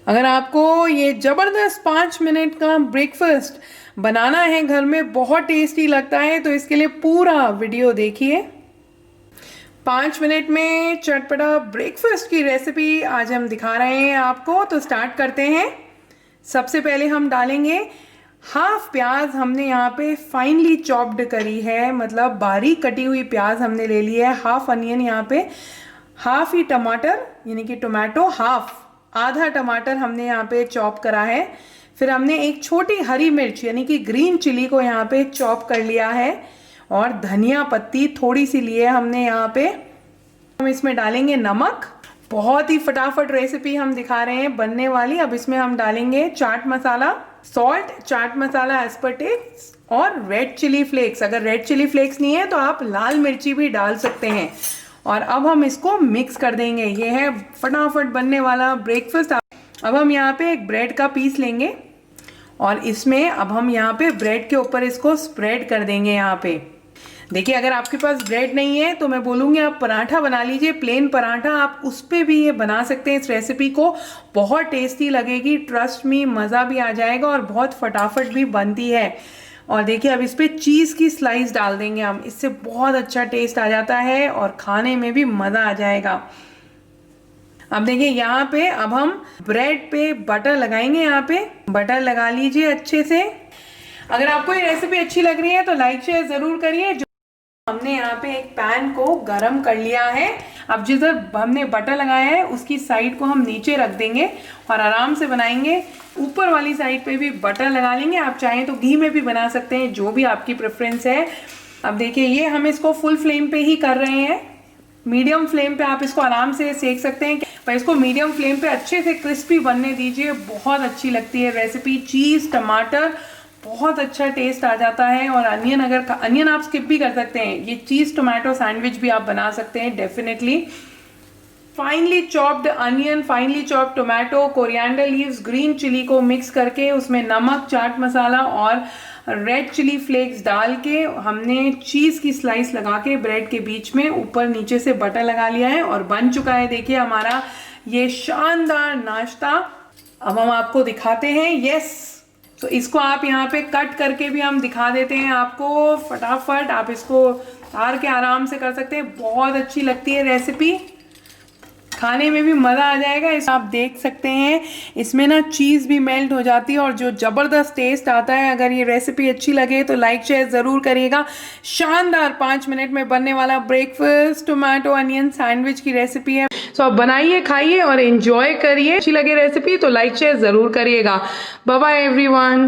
अगर आपको ये ज़बरदस्त 5 मिनट का ब्रेकफास्ट बनाना है घर में, बहुत टेस्टी लगता है, तो इसके लिए पूरा वीडियो देखिए। 5 मिनट में चटपटा ब्रेकफास्ट की रेसिपी आज हम दिखा रहे हैं आपको। तो स्टार्ट करते हैं। सबसे पहले हम डालेंगे हाफ प्याज। हमने यहाँ पे फाइनली चॉप्ड करी है, मतलब बारीक कटी हुई प्याज हमने ले ली है। हाफ अनियन यहाँ पे, हाफ ही टमाटर यानी कि टोमेटो हाफ, आधा टमाटर हमने यहाँ पे चॉप करा है। फिर हमने एक छोटी हरी मिर्च यानी कि ग्रीन चिली को यहाँ पे चॉप कर लिया है, और धनिया पत्ती थोड़ी सी लिए हमने यहाँ पे। हम इसमें डालेंगे नमक। बहुत ही फटाफट रेसिपी हम दिखा रहे हैं बनने वाली। अब इसमें हम डालेंगे chaat masala, salt, chaat masala as per test, और रेड चिली फ्लेक्स। अगर रेड चिली फ्लेक्स नहीं है तो आप लाल मिर्ची भी डाल सकते हैं। और अब हम इसको मिक्स कर देंगे। ये है फटाफट बनने वाला ब्रेकफास्ट। अब हम यहाँ पे एक ब्रेड का पीस लेंगे, और इसमें अब हम यहाँ पे ब्रेड के ऊपर इसको स्प्रेड कर देंगे। यहाँ पे देखिए, अगर आपके पास ब्रेड नहीं है तो मैं बोलूँगी आप पराठा बना लीजिए, प्लेन पराठा। आप उस पर भी ये बना सकते हैं इस रेसिपी को, बहुत टेस्टी लगेगी, ट्रस्ट मी, मज़ा भी आ जाएगा और बहुत फटाफट भी बनती है। और देखिए, अब इस पर चीज़ की स्लाइस डाल देंगे हम, इससे बहुत अच्छा टेस्ट आ जाता है और खाने में भी मज़ा आ जाएगा। अब देखिए यहाँ पे, अब हम ब्रेड पे बटर लगाएंगे। यहाँ पे बटर लगा लीजिए अच्छे से। अगर आपको ये रेसिपी अच्छी लग रही है तो लाइक शेयर ज़रूर करिए। हमने यहाँ पे एक पैन को गरम कर लिया है। अब जिधर हमने बटर लगाया है उसकी साइड को हम नीचे रख देंगे और आराम से बनाएंगे। ऊपर वाली साइड पे भी बटर लगा लेंगे। आप चाहें तो घी में भी बना सकते हैं, जो भी आपकी प्रेफरेंस है। अब देखिए, ये हम इसको फुल फ्लेम पे ही कर रहे हैं। मीडियम फ्लेम पे आप इसको आराम से सेक सकते हैं, पर इसको मीडियम फ्लेम पे अच्छे से क्रिस्पी बनने दीजिए। बहुत अच्छी लगती है रेसिपी। चीज़, टमाटर, बहुत अच्छा टेस्ट आ जाता है। और अनियन, अगर अनियन आप स्किप भी कर सकते हैं। ये चीज़ टोमेटो सैंडविच भी आप बना सकते हैं definitely. Finely chopped onion, finely chopped tomato, coriander leaves, green chilli को मिक्स करके उसमें नमक, चाट मसाला और रेड चिली फ्लेक्स डाल के हमने चीज़ की स्लाइस लगा के ब्रेड के बीच में ऊपर नीचे से बटर लगा लिया है, और बन चुका है देखिए हमारा ये शानदार नाश्ता। अब हम आपको दिखाते हैं। यस, तो इसको आप यहाँ पे कट करके भी हम दिखा देते हैं आपको फटाफट। आप इसको उतार के आराम से कर सकते हैं। बहुत अच्छी लगती है रेसिपी, खाने में भी मज़ा आ जाएगा। इस आप देख सकते हैं इसमें ना चीज़ भी मेल्ट हो जाती है और जो ज़बरदस्त टेस्ट आता है। अगर ये रेसिपी अच्छी लगे तो लाइक शेयर ज़रूर करिएगा। शानदार 5 मिनट में बनने वाला ब्रेकफास्ट टोमेटो अनियन सैंडविच की रेसिपी है। सो आप बनाइए, खाइए और एंजॉय करिए। अच्छी लगे रेसिपी तो लाइक शेयर ज़रूर करिएगा। Bye bye everyone.